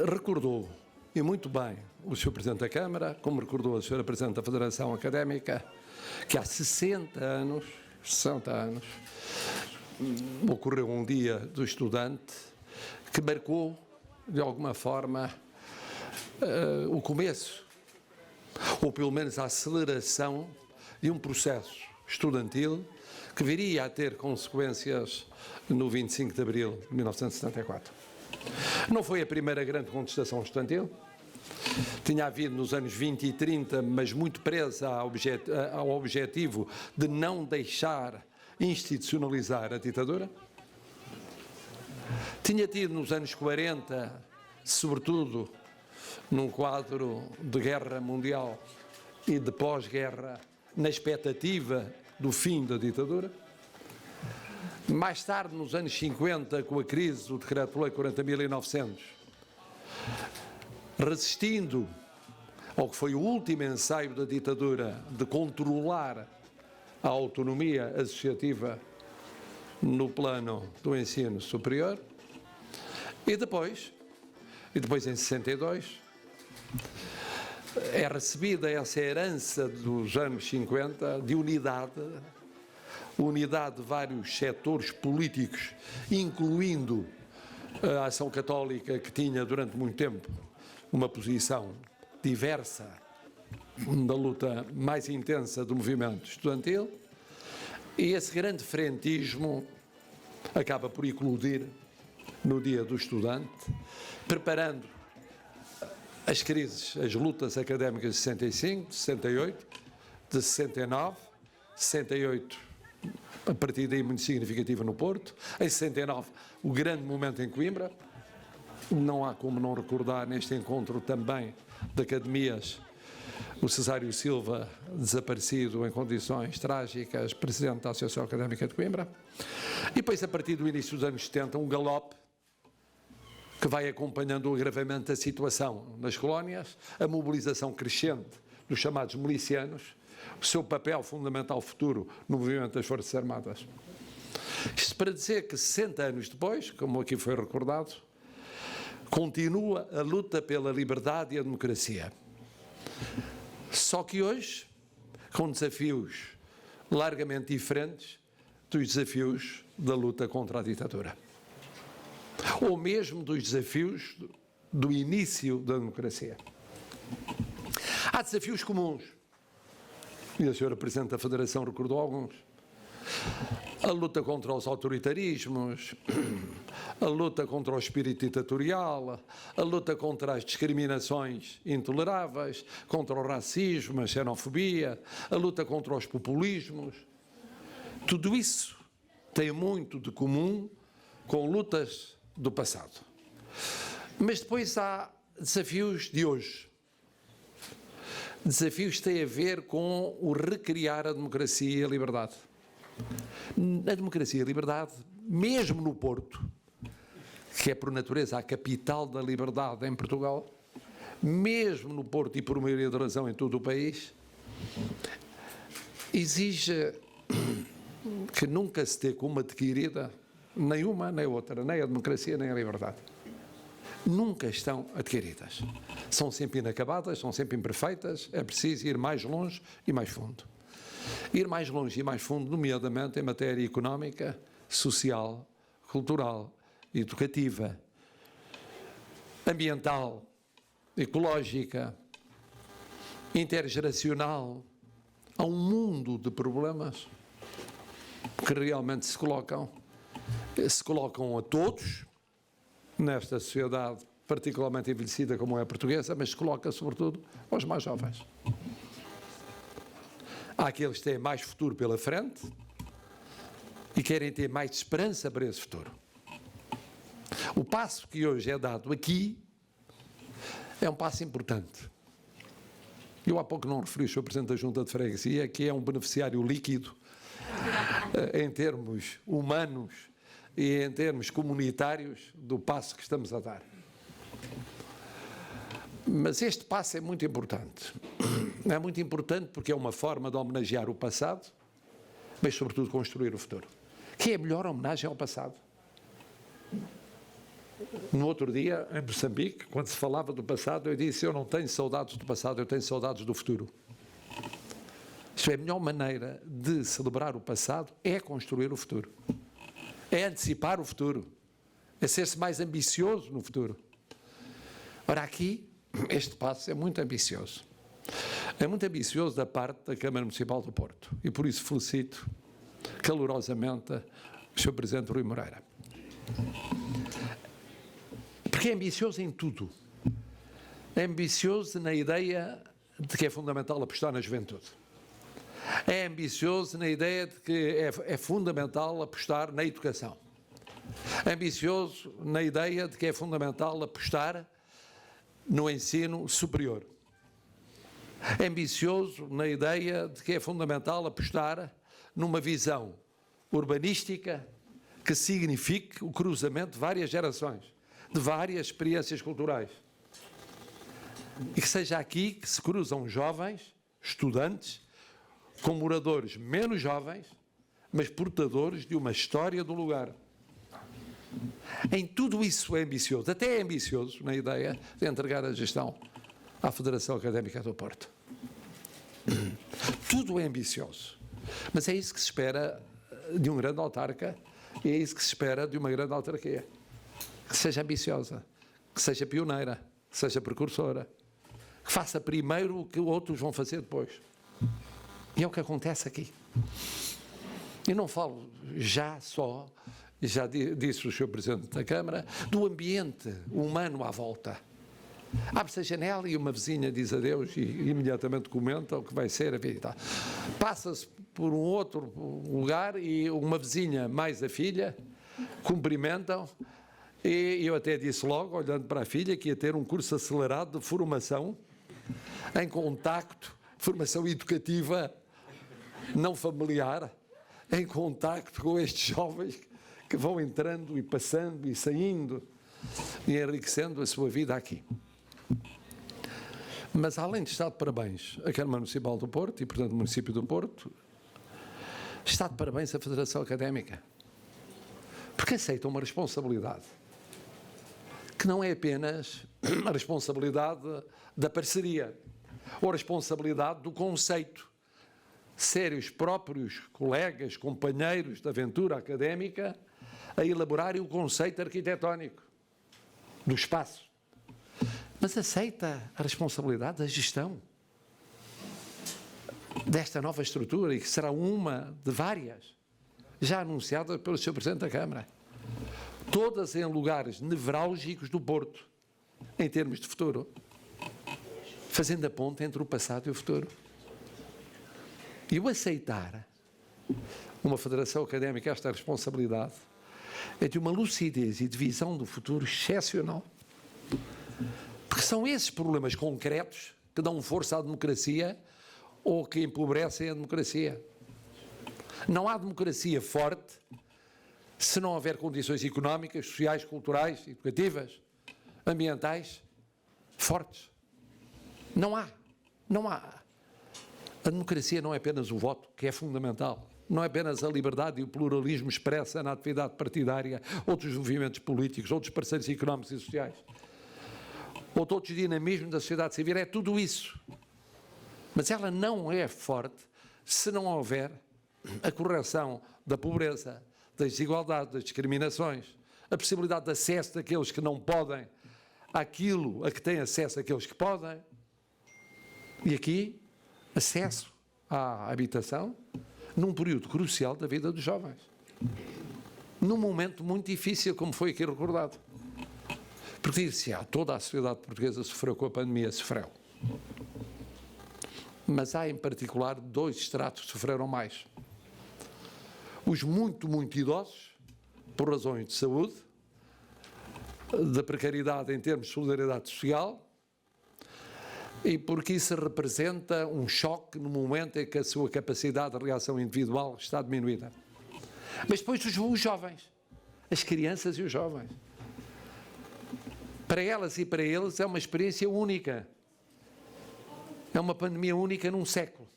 Recordou, e muito bem, o Sr. Presidente da Câmara, como recordou a Sra. Presidente da Federação Académica, que há 60 anos, ocorreu um dia do estudante que marcou, de alguma forma, o começo, ou pelo menos a aceleração de um processo estudantil que viria a ter consequências no 25 de abril de 1974. Não foi a primeira grande contestação estudantil, tinha havido nos anos 20 e 30, mas muito presa ao objetivo de não deixar institucionalizar a ditadura. Tinha tido nos anos 40, sobretudo num quadro de guerra mundial e de pós-guerra, na expectativa do fim da ditadura. Mais tarde, nos anos 50, com a crise do Decreto-Lei 40.900, resistindo ao que foi o último ensaio da ditadura de controlar a autonomia associativa no plano do ensino superior, e depois em 62, é recebida essa herança dos anos 50 de unidade de vários setores políticos, incluindo a Ação Católica, que tinha durante muito tempo uma posição diversa da luta mais intensa do movimento estudantil, e esse grande frentismo acaba por eclodir no Dia do Estudante, preparando as crises, as lutas académicas de 65, de 68, de 69, 68, a partir daí muito significativa no Porto, em 69, o grande momento em Coimbra. Não há como não recordar neste encontro também de academias o Cesário Silva, desaparecido em condições trágicas, presidente da Associação Académica de Coimbra. E depois, a partir do início dos anos 70, um galope que vai acompanhando o agravamento da situação nas colónias, a mobilização crescente dos chamados milicianos, o seu papel fundamental futuro no movimento das Forças Armadas. Isto para dizer que 60 anos depois, como aqui foi recordado, continua a luta pela liberdade e a democracia. Só que hoje, com desafios largamente diferentes dos desafios da luta contra a ditadura, ou mesmo dos desafios do início da democracia. Há desafios comuns, e a Sra. Presidente da Federação recordou alguns. A luta contra os autoritarismos, a luta contra o espírito ditatorial, a luta contra as discriminações intoleráveis, contra o racismo, a xenofobia, a luta contra os populismos. Tudo isso tem muito de comum com lutas do passado. Mas depois há desafios de hoje. Desafios que têm a ver com o recriar a democracia e a liberdade. A democracia e a liberdade, mesmo no Porto, que é por natureza a capital da liberdade em Portugal, mesmo no Porto e por maioria de razão em todo o país, exige que nunca se dê como adquirida nem uma nem outra, nem a democracia nem a liberdade. Nunca estão adquiridas. São sempre inacabadas, são sempre imperfeitas, é preciso ir mais longe e mais fundo. Ir mais longe e mais fundo, nomeadamente em matéria económica, social, cultural, educativa, ambiental, ecológica, intergeracional. Há um mundo de problemas que realmente se colocam a todos, nesta sociedade particularmente envelhecida como é a portuguesa, mas se coloca sobretudo aos mais jovens. Há aqueles que têm mais futuro pela frente e querem ter mais esperança para esse futuro. O passo que hoje é dado aqui é um passo importante. Eu há pouco não referi o Sr. Presidente da Junta de Freguesia, que é um beneficiário líquido em termos humanos e em termos comunitários do passo que estamos a dar. Mas este passo é muito importante. É muito importante porque é uma forma de homenagear o passado, mas sobretudo construir o futuro. Que é a melhor homenagem ao passado? No outro dia, em Moçambique, quando se falava do passado, eu disse: eu não tenho saudades do passado, eu tenho saudades do futuro. Isto é, a melhor maneira de celebrar o passado é construir o futuro. É antecipar o futuro. É ser-se mais ambicioso no futuro. Ora, aqui, este passo é muito ambicioso. É muito ambicioso da parte da Câmara Municipal do Porto. E por isso felicito calorosamente o Sr. Presidente Rui Moreira. Porque é ambicioso em tudo. É ambicioso na ideia de que é fundamental apostar na juventude. É ambicioso na ideia de que é fundamental apostar na educação. É ambicioso na ideia de que é fundamental apostar no ensino superior. É ambicioso na ideia de que é fundamental apostar numa visão urbanística que signifique o cruzamento de várias gerações, de várias experiências culturais. E que seja aqui que se cruzam jovens, estudantes, com moradores menos jovens, mas portadores de uma história do lugar. Em tudo isso é ambicioso, até é ambicioso na ideia de entregar a gestão à Federação Académica do Porto. Tudo é ambicioso, mas é isso que se espera de um grande autarca e é isso que se espera de uma grande autarquia. Que seja ambiciosa, que seja pioneira, que seja precursora, que faça primeiro o que outros vão fazer depois. E é o que acontece aqui. Eu não falo já disse o Sr. Presidente da Câmara, do ambiente humano à volta. Abre-se a janela e uma vizinha diz adeus e imediatamente comenta o que vai ser a vida. Passa-se por um outro lugar e uma vizinha mais a filha cumprimentam e eu até disse logo, olhando para a filha, que ia ter um curso acelerado de formação em contacto, formação educativa não familiar, em contacto com estes jovens que vão entrando e passando e saindo e enriquecendo a sua vida aqui. Mas, além de estar de parabéns a Câmara Municipal do Porto e, portanto, o município do Porto, está de parabéns a Federação Académica, porque aceita uma responsabilidade que não é apenas a responsabilidade da parceria ou a responsabilidade do conceito. Serem os próprios colegas, companheiros de aventura académica a elaborarem o conceito arquitetónico do espaço. Mas aceita a responsabilidade da gestão desta nova estrutura e que será uma de várias, já anunciada pelo Sr. Presidente da Câmara. Todas em lugares nevrálgicos do Porto, em termos de futuro, fazendo a ponte entre o passado e o futuro. E o aceitar uma federação académica esta responsabilidade é de uma lucidez e de visão do futuro excepcional. Porque são esses problemas concretos que dão força à democracia ou que empobrecem a democracia. Não há democracia forte se não houver condições económicas, sociais, culturais, educativas, ambientais fortes. Não há. Não há. A democracia não é apenas o voto, que é fundamental. Não é apenas a liberdade e o pluralismo expressa na atividade partidária, outros movimentos políticos, outros parceiros económicos e sociais. Ou todos os dinamismos da sociedade civil, é tudo isso. Mas ela não é forte se não houver a correção da pobreza, das desigualdades, das discriminações, a possibilidade de acesso daqueles que não podem àquilo a que têm acesso aqueles que podem. E aqui, acesso à habitação num período crucial da vida dos jovens. Num momento muito difícil, como foi aqui recordado. Porque dir-se, toda a sociedade portuguesa sofreu com a pandemia, sofreu. Mas há, em particular, dois estratos que sofreram mais. Os muito, muito idosos, por razões de saúde, da precariedade em termos de solidariedade social, e porque isso representa um choque no momento em que a sua capacidade de reação individual está diminuída. Mas depois os jovens, as crianças e os jovens. Para elas e para eles é uma experiência única. É uma pandemia única num século.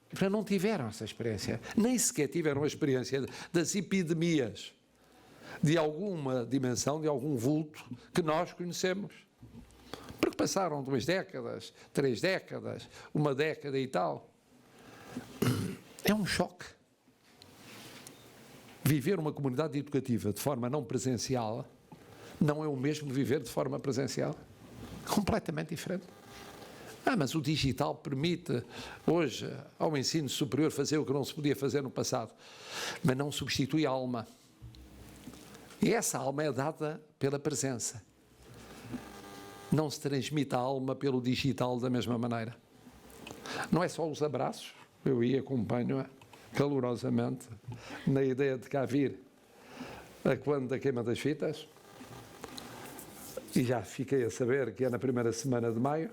Porque não tiveram essa experiência. Nem sequer tiveram a experiência das epidemias de alguma dimensão, de algum vulto que nós conhecemos. Porque passaram 2 décadas, 3 décadas, 1 década e tal. É um choque. Viver uma comunidade educativa de forma não presencial não é o mesmo de viver de forma presencial. Completamente diferente. Mas o digital permite hoje ao ensino superior fazer o que não se podia fazer no passado, mas não substitui a alma. E essa alma é dada pela presença. Não se transmite a alma pelo digital da mesma maneira. Não é só os abraços, eu acompanho calorosamente na ideia de cá vir a quando da queima das fitas, e já fiquei a saber que é na primeira semana de maio,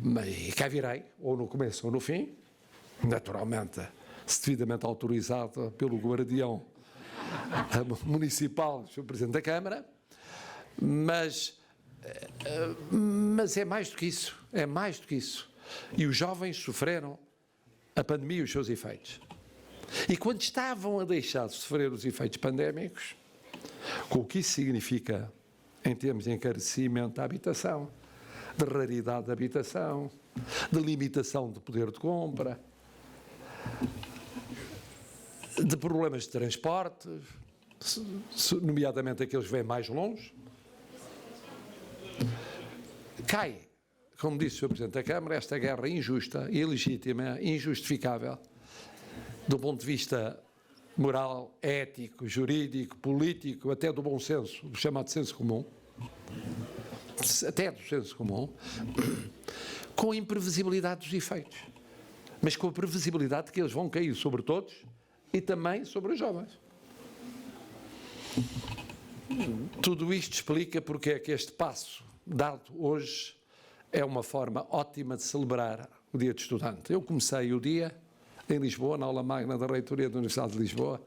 mas cá virei, ou no começo ou no fim, naturalmente, se devidamente autorizado pelo guardião municipal, Sr. Presidente da Câmara, mas é mais do que isso, é mais do que isso. E os jovens sofreram a pandemia e os seus efeitos. E quando estavam a deixar de sofrer os efeitos pandémicos, com o que isso significa em termos de encarecimento da habitação, de raridade da habitação, de limitação de poder de compra, de problemas de transporte, nomeadamente aqueles que vêm mais longe, cai, como disse o Sr. Presidente da Câmara, esta guerra injusta, ilegítima, injustificável, do ponto de vista moral, ético, jurídico, político, até do bom senso, do chamado senso comum, até do senso comum, com a imprevisibilidade dos efeitos, mas com a previsibilidade de que eles vão cair sobre todos e também sobre os jovens. Tudo isto explica porque é que este passo dado hoje é uma forma ótima de celebrar o Dia do Estudante. Eu comecei o dia em Lisboa, na aula magna da Reitoria da Universidade de Lisboa,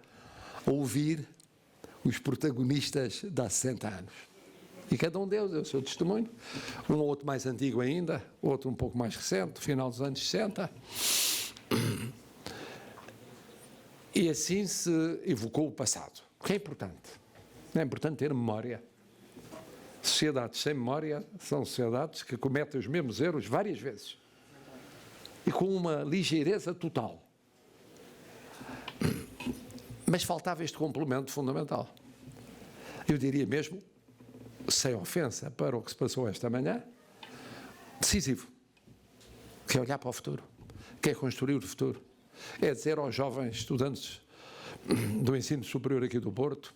a ouvir os protagonistas de há 60 anos. E cada um deles deu o seu testemunho, um ou outro mais antigo ainda, outro um pouco mais recente, final dos anos 60. E assim se evocou o passado, o que é importante. É importante ter memória. Sociedades sem memória são sociedades que cometem os mesmos erros várias vezes e com uma ligeireza total. Mas faltava este complemento fundamental. Eu diria mesmo, sem ofensa para o que se passou esta manhã, decisivo, que é olhar para o futuro, que é construir o futuro, é dizer aos jovens estudantes do ensino superior aqui do Porto: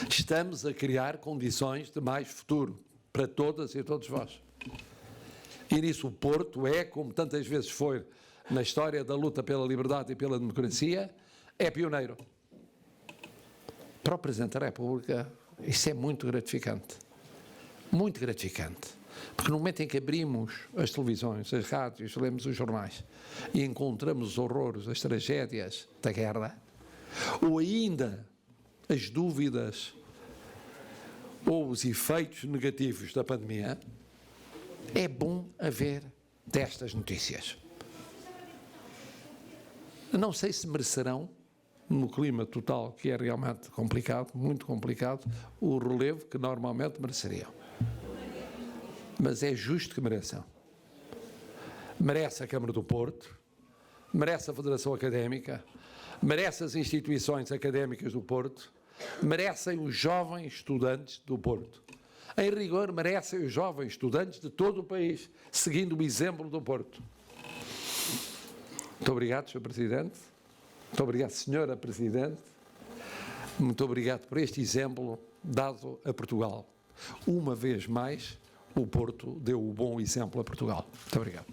estamos a criar condições de mais futuro para todas e todos vós. E nisso o Porto é, como tantas vezes foi na história da luta pela liberdade e pela democracia, é pioneiro. Para o Presidente da República, isso é muito gratificante. Muito gratificante. Porque no momento em que abrimos as televisões, as rádios, lemos os jornais e encontramos os horrores, as tragédias da guerra, ou ainda as dúvidas ou os efeitos negativos da pandemia, é bom haver destas notícias. Não sei se merecerão, no clima total que é realmente complicado, muito complicado, o relevo que normalmente mereceriam. Mas é justo que mereçam. Merece a Câmara do Porto, merece a Federação Académica, merece as instituições académicas do Porto, merecem os jovens estudantes do Porto. Em rigor, merecem os jovens estudantes de todo o país, seguindo o exemplo do Porto. Muito obrigado, Sr. Presidente. Muito obrigado, Sra. Presidente. Muito obrigado por este exemplo dado a Portugal. Uma vez mais, o Porto deu o bom exemplo a Portugal. Muito obrigado.